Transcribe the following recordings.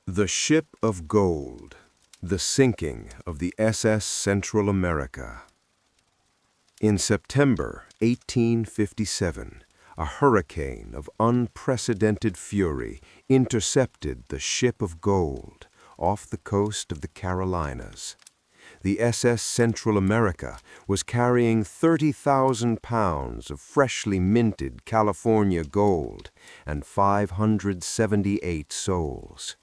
The Ship of Gold, the sinking of the SS Central America. In September 1857, a hurricane of unprecedented fury intercepted the Ship of Gold off the coast of the Carolinas. The SS Central America was carrying 30,000 pounds of freshly minted California gold and 578 souls.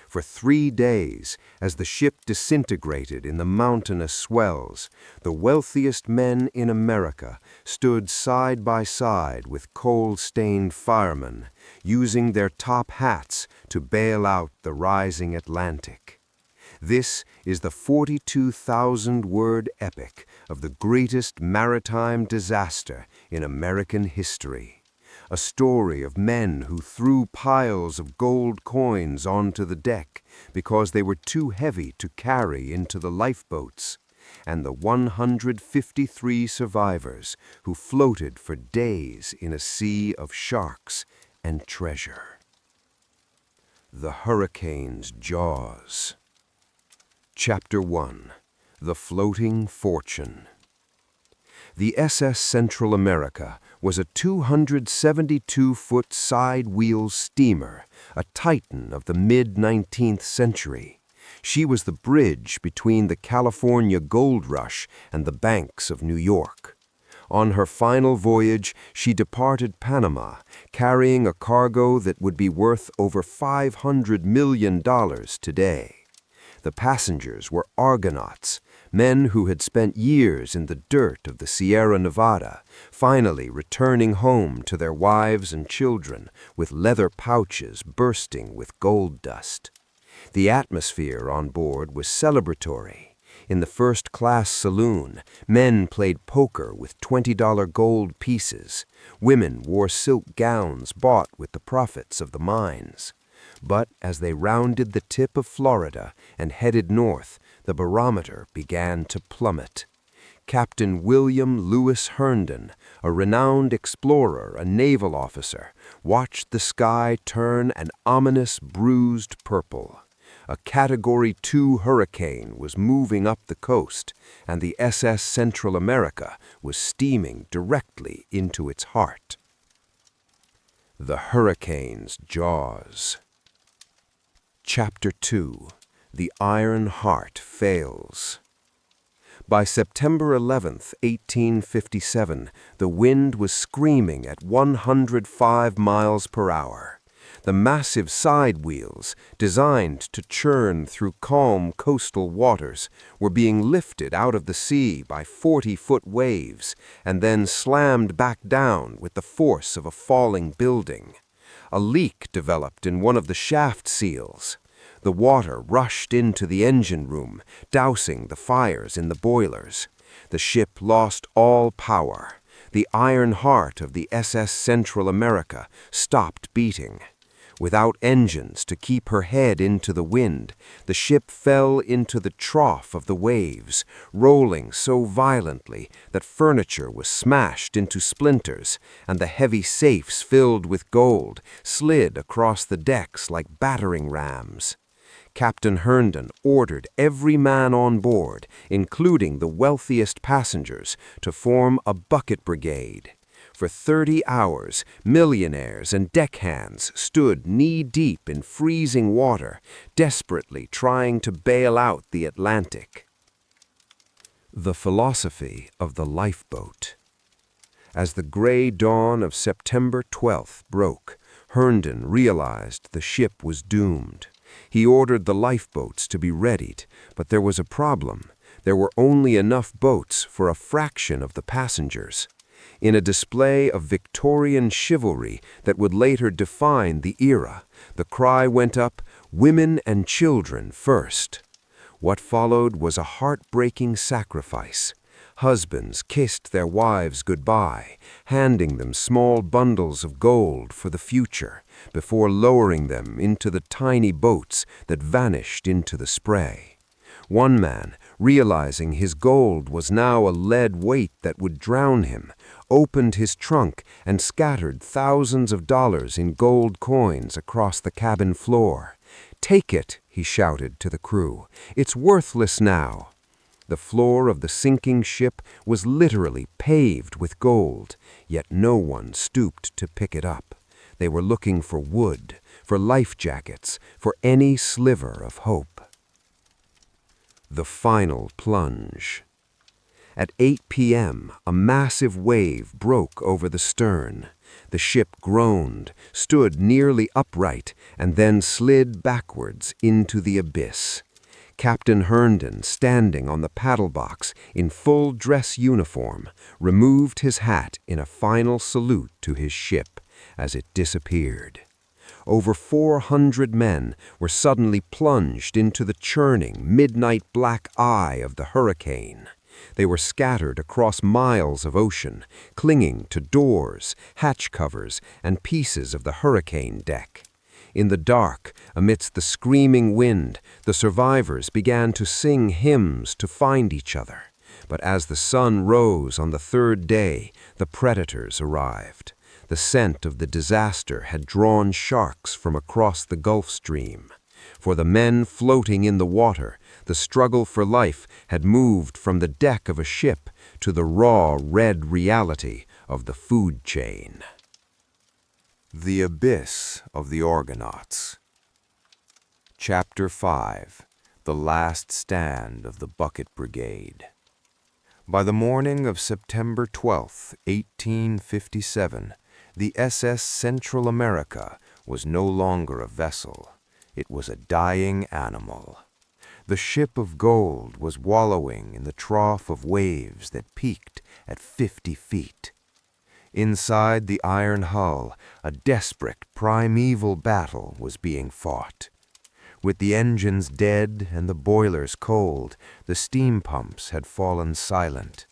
For 3 days, as the ship disintegrated in the mountainous swells, the wealthiest men in America stood side by side with coal-stained firemen, using their top hats to bail out the rising Atlantic. This is the 42,000-word epic of the greatest maritime disaster in American history. A story of men who threw piles of gold coins onto the deck because they were too heavy to carry into the lifeboats, and the 153 survivors who floated for days in a sea of sharks and treasure. The Hurricane's Jaws. Chapter 1. The Floating Fortune. The SS Central America was a 272-foot side-wheel steamer, a titan of the mid-19th century. She was the bridge between the California gold rush and the banks of New York. On her final voyage, she departed Panama, carrying a cargo that would be worth over $500 million today. The passengers were Argonauts, men who had spent years in the dirt of the Sierra Nevada, finally returning home to their wives and children with leather pouches bursting with gold dust. The atmosphere on board was celebratory. In the first-class saloon, men played poker with $20 gold pieces. Women wore silk gowns bought with the profits of the mines. But as they rounded the tip of Florida and headed north, the barometer began to plummet. Captain William Lewis Herndon, a renowned explorer and naval officer, watched the sky turn an ominous bruised purple. A Category 2 hurricane was moving up the coast, and the SS Central America was steaming directly into its heart. The Hurricane's Jaws. Chapter 2. The Iron Heart Fails. By September 11, 1857, the wind was screaming at 105 miles per hour. The massive side wheels, designed to churn through calm coastal waters, were being lifted out of the sea by 40-foot waves and then slammed back down with the force of a falling building. A leak developed in one of the shaft seals. The water rushed into the engine room, dousing the fires in the boilers. The ship lost all power. The iron heart of the SS Central America stopped beating. Without engines to keep her head into the wind, the ship fell into the trough of the waves, rolling so violently that furniture was smashed into splinters, and the heavy safes filled with gold slid across the decks like battering rams. Captain Herndon ordered every man on board, including the wealthiest passengers, to form a bucket brigade. For 30 hours, millionaires and deckhands stood knee-deep in freezing water, desperately trying to bail out the Atlantic. The philosophy of the lifeboat. As the gray dawn of September 12th broke, Herndon realized the ship was doomed. He ordered the lifeboats to be readied, but there was a problem. There were only enough boats for a fraction of the passengers. In a display of Victorian chivalry that would later define the era, the cry went up, "Women and children first." What followed was a heartbreaking sacrifice. Husbands kissed their wives goodbye, handing them small bundles of gold for the future, before lowering them into the tiny boats that vanished into the spray. One man, realizing his gold was now a lead weight that would drown him, opened his trunk and scattered thousands of dollars in gold coins across the cabin floor. "Take it," he shouted to the crew. "It's worthless now." The floor of the sinking ship was literally paved with gold, yet no one stooped to pick it up. They were looking for wood, for life jackets, for any sliver of hope. The Final Plunge. At 8 p.m., a massive wave broke over the stern. The ship groaned, stood nearly upright, and then slid backwards into the abyss. Captain Herndon, standing on the paddle box in full dress uniform, removed his hat in a final salute to his ship as it disappeared. Over 400 men were suddenly plunged into the churning, midnight black eye of the hurricane. They were scattered across miles of ocean, clinging to doors, hatch covers, and pieces of the hurricane deck. In the dark, amidst the screaming wind, the survivors began to sing hymns to find each other. But as the sun rose on the third day, the predators arrived. The scent of the disaster had drawn sharks from across the Gulf Stream. For the men floating in the water, the struggle for life had moved from the deck of a ship to the raw, red reality of the food chain. The Abyss of the Argonauts. Chapter 5. The Last Stand of the Bucket Brigade. By the morning of September 12, 1857, the SS Central America was no longer a vessel. It was a dying animal. The ship of gold was wallowing in the trough of waves that peaked at 50 feet. Inside the iron hull, a desperate primeval battle was being fought. With the engines dead and the boilers cold, the steam pumps had fallen silent.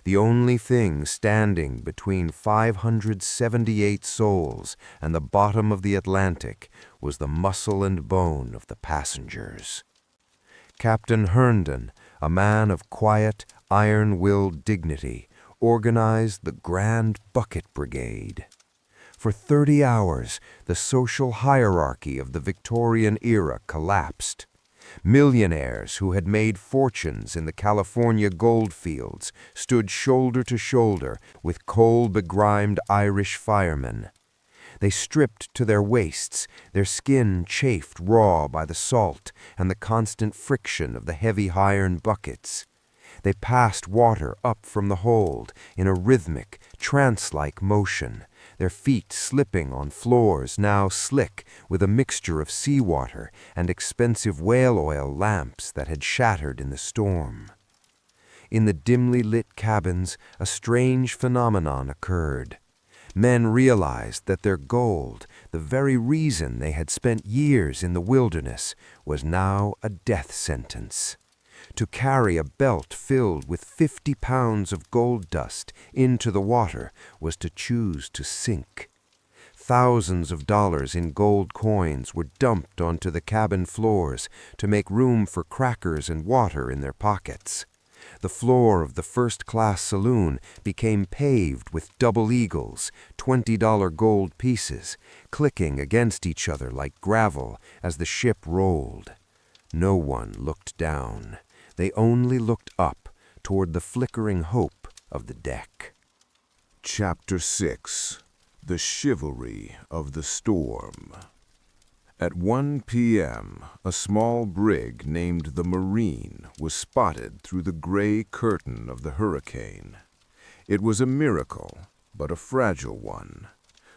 The only thing standing between 578 souls and the bottom of the Atlantic was the muscle and bone of the passengers. Captain Herndon, a man of quiet, iron-willed dignity, organized the Grand Bucket Brigade. For 30 hours, the social hierarchy of the Victorian era collapsed. Millionaires who had made fortunes in the California gold fields stood shoulder to shoulder with coal-begrimed Irish firemen. They stripped to their waists, their skin chafed raw by the salt and the constant friction of the heavy iron buckets. They passed water up from the hold in a rhythmic, trance-like motion, their feet slipping on floors now slick with a mixture of seawater and expensive whale oil lamps that had shattered in the storm. In the dimly lit cabins, a strange phenomenon occurred. Men realized that their gold, the very reason they had spent years in the wilderness, was now a death sentence. To carry a belt filled with 50 pounds of gold dust into the water was to choose to sink. Thousands of dollars in gold coins were dumped onto the cabin floors to make room for crackers and water in their pockets. The floor of the first-class saloon became paved with double eagles, $20 gold pieces, clicking against each other like gravel as the ship rolled. No one looked down. They only looked up toward the flickering hope of the deck. Chapter 6. The Chivalry of the Storm. At 1 p.m., a small brig named the Marine was spotted through the gray curtain of the hurricane. It was a miracle, but a fragile one.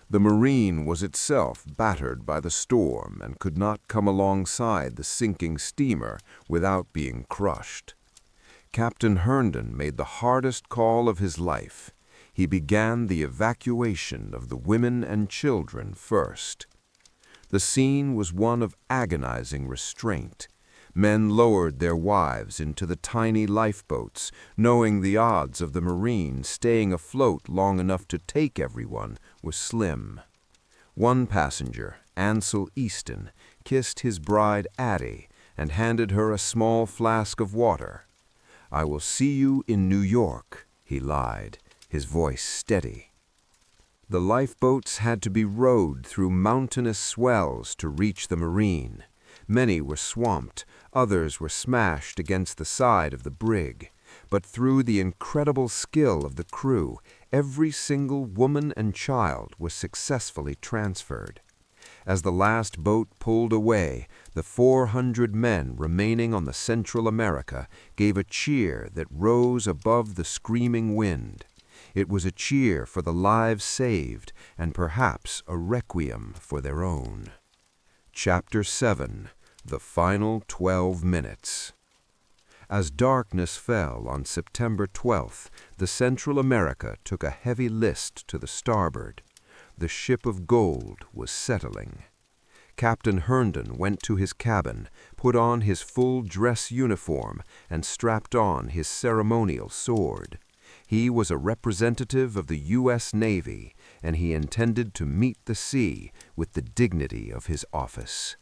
The Marine was itself battered by the storm and could not come alongside the sinking steamer without being crushed. Captain Herndon made the hardest call of his life. He began the evacuation of the women and children first. The scene was one of agonizing restraint. Men lowered their wives into the tiny lifeboats, knowing the odds of the Marine staying afloat long enough to take everyone was slim. One passenger, Ansel Easton, kissed his bride Addie and handed her a small flask of water. "I will see you in New York," he lied, his voice steady. The lifeboats had to be rowed through mountainous swells to reach the Marine. Many were swamped, others were smashed against the side of the brig. But through the incredible skill of the crew, every single woman and child was successfully transferred. As the last boat pulled away, the 400 men remaining on the Central America gave a cheer that rose above the screaming wind. It was a cheer for the lives saved and perhaps a requiem for their own. Chapter 7. The Final 12 Minutes. As darkness fell on September 12th, the Central America took a heavy list to the starboard. The ship of gold was settling. Captain Herndon went to his cabin, put on his full dress uniform, and strapped on his ceremonial sword. He was a representative of the U.S. Navy, and he intended to meet the sea with the dignity of his office.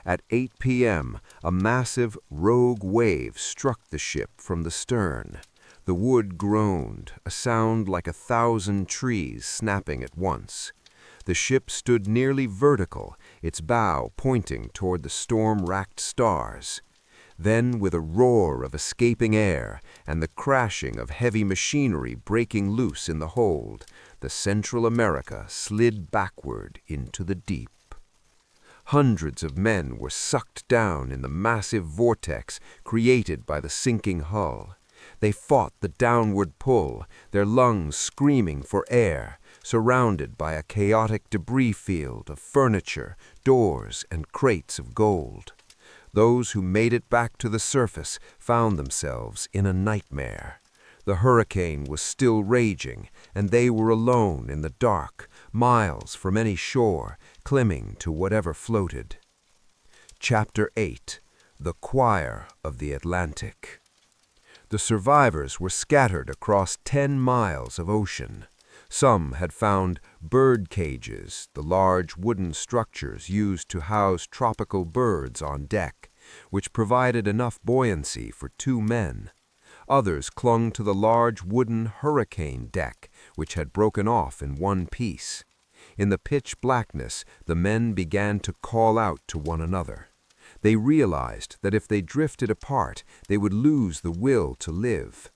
At 8 p.m., a massive rogue wave struck the ship from the stern. The wood groaned, a sound like 1,000 trees snapping at once. The ship stood nearly vertical, its bow pointing toward the storm-racked stars. Then, with a roar of escaping air and the crashing of heavy machinery breaking loose in the hold, the Central America slid backward into the deep. Hundreds of men were sucked down in the massive vortex created by the sinking hull. They fought the downward pull, their lungs screaming for air, surrounded by a chaotic debris field of furniture, doors, and crates of gold. Those who made it back to the surface found themselves in a nightmare. The hurricane was still raging, and they were alone in the dark, miles from any shore, clinging to whatever floated. Chapter 8. The Choir of the Atlantic. The survivors were scattered across 10 miles of ocean. Some had found bird cages, the large wooden structures used to house tropical birds on deck, which provided enough buoyancy for 2 men. Others clung to the large wooden hurricane deck, which had broken off in one piece. In the pitch blackness, the men began to call out to one another. They realized that if they drifted apart, they would lose the will to live.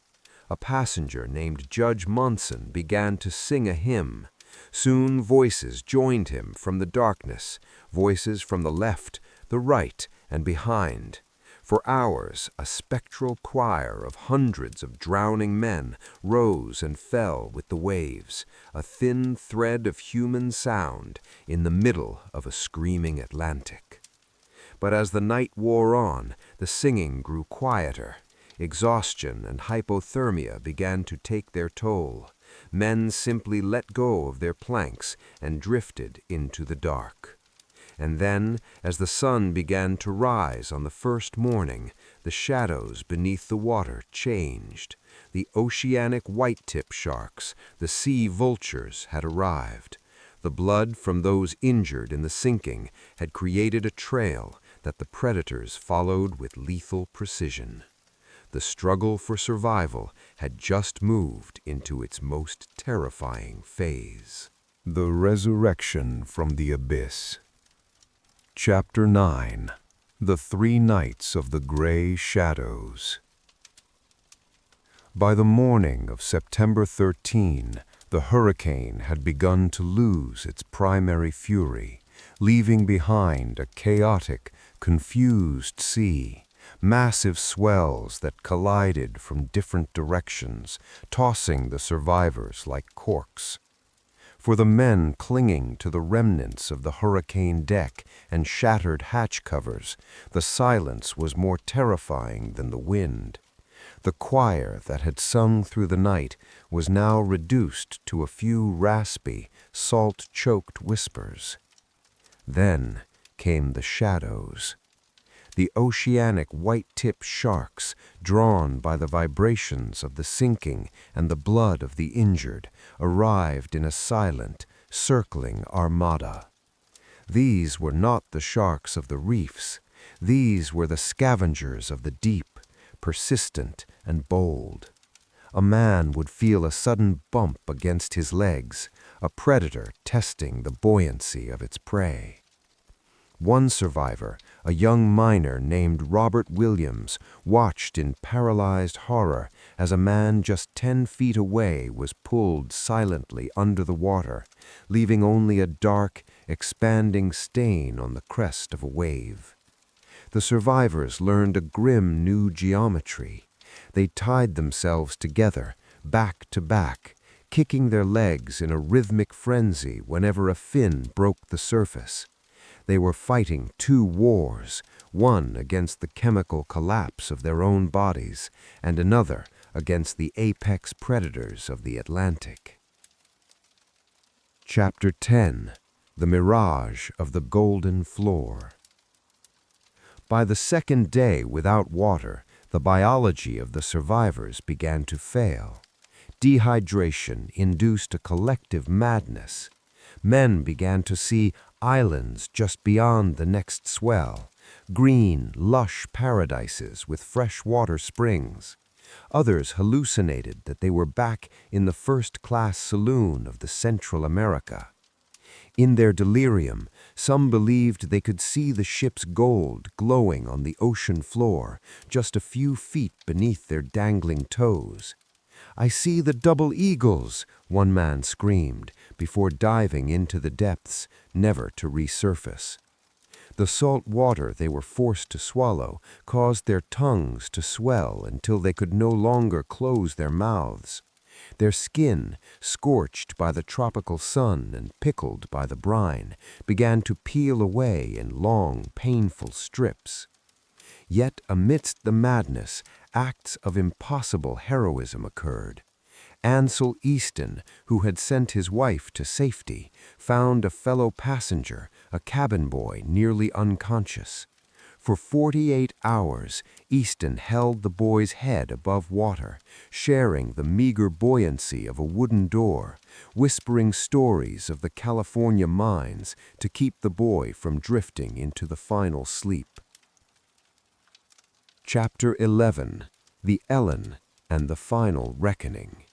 A passenger named Judge Munson began to sing a hymn. Soon voices joined him from the darkness, voices from the left, the right, and behind. For hours, a spectral choir of hundreds of drowning men rose and fell with the waves, a thin thread of human sound in the middle of a screaming Atlantic. But as the night wore on, the singing grew quieter. Exhaustion and hypothermia began to take their toll. Men simply let go of their planks and drifted into the dark. And then, as the sun began to rise on the first morning, the shadows beneath the water changed. The oceanic white-tip sharks, the sea vultures, had arrived. The blood from those injured in the sinking had created a trail that the predators followed with lethal precision. The struggle for survival had just moved into its most terrifying phase. The Resurrection from the Abyss. Chapter 9. The 3 Nights of the Gray Shadows. By the morning of September 13, the hurricane had begun to lose its primary fury, leaving behind a chaotic, confused sea, massive swells that collided from different directions, tossing the survivors like corks. For the men clinging to the remnants of the hurricane deck and shattered hatch covers, the silence was more terrifying than the wind. The choir that had sung through the night was now reduced to a few raspy, salt-choked whispers. Then came the shadows. The oceanic white-tip sharks, drawn by the vibrations of the sinking and the blood of the injured, arrived in a silent, circling armada. These were not the sharks of the reefs. These were the scavengers of the deep, persistent and bold. A man would feel a sudden bump against his legs, a predator testing the buoyancy of its prey. One survivor, A young miner named Robert Williams watched in paralyzed horror as a man just 10 feet away was pulled silently under the water, leaving only a dark, expanding stain on the crest of a wave. The survivors learned a grim new geometry. They tied themselves together, back to back, kicking their legs in a rhythmic frenzy whenever a fin broke the surface. They were fighting 2 wars, one against the chemical collapse of their own bodies, and another against the apex predators of the Atlantic. Chapter 10: The Mirage of the Golden Floor. By the second day without water, the biology of the survivors began to fail. Dehydration induced a collective madness. Men began to see islands just beyond the next swell, green, lush paradises with fresh-water springs. Others hallucinated that they were back in the first-class saloon of the Central America. In their delirium, some believed they could see the ship's gold glowing on the ocean floor, just a few feet beneath their dangling toes. "I see the double eagles," one man screamed, before diving into the depths, never to resurface. The salt water they were forced to swallow caused their tongues to swell until they could no longer close their mouths. Their skin, scorched by the tropical sun and pickled by the brine, began to peel away in long, painful strips. Yet amidst the madness, acts of impossible heroism occurred. Ansel Easton, who had sent his wife to safety, found a fellow passenger, a cabin boy, nearly unconscious. For 48 hours, Easton held the boy's head above water, sharing the meager buoyancy of a wooden door, whispering stories of the California mines to keep the boy from drifting into the final sleep. Chapter 11: The Ellen and the Final Reckoning.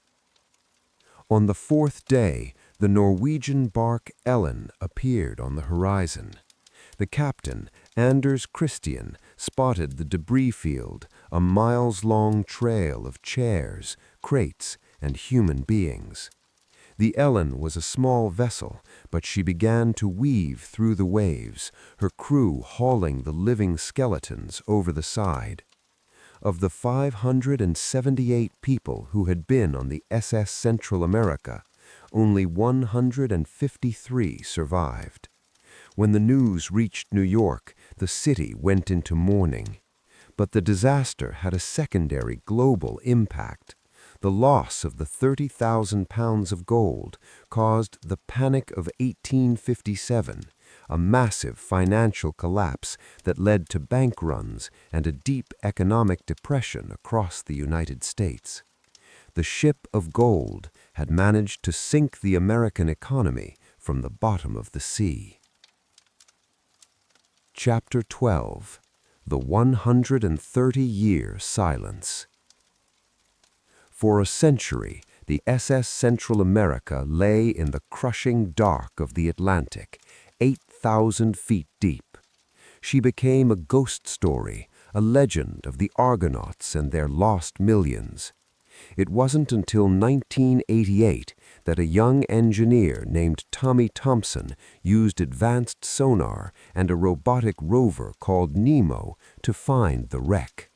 On the 4th day, the Norwegian bark Ellen appeared on the horizon. The captain, Anders Christian, spotted the debris field, a miles-long trail of chairs, crates, and human beings. The Ellen was a small vessel, but she began to weave through the waves, her crew hauling the living skeletons over the side. Of the 578 people who had been on the SS Central America, only 153 survived. When the news reached New York, the city went into mourning. But the disaster had a secondary global impact. The loss of the 30,000 pounds of gold caused the Panic of 1857, a massive financial collapse that led to bank runs and a deep economic depression across the United States. The ship of gold had managed to sink the American economy from the bottom of the sea. Chapter 12: The 130-Year Silence. For a century, the SS Central America lay in the crushing dark of the Atlantic, 8,000 feet deep. She became a ghost story, a legend of the Argonauts and their lost millions. It wasn't until 1988 that a young engineer named Tommy Thompson used advanced sonar and a robotic rover called Nemo to find the wreck.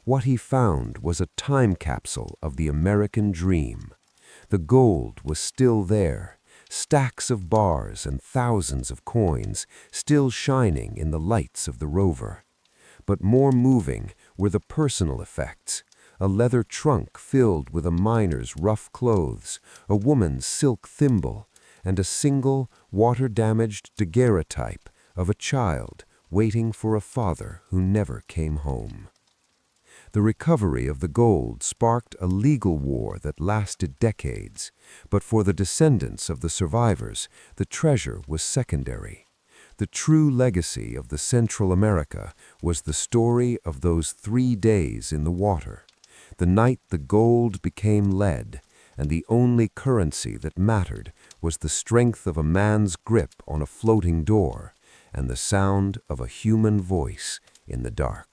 What he found was a time capsule of the American dream. The gold was still there, stacks of bars and thousands of coins still shining in the lights of the rover. But more moving were the personal effects. A leather trunk filled with a miner's rough clothes, a woman's silk thimble, and a single, water-damaged daguerreotype of a child waiting for a father who never came home. The recovery of the gold sparked a legal war that lasted decades, but for the descendants of the survivors, the treasure was secondary. The true legacy of the Central America was the story of those 3 days in the water, the night the gold became lead, and the only currency that mattered was the strength of a man's grip on a floating door, and the sound of a human voice in the dark.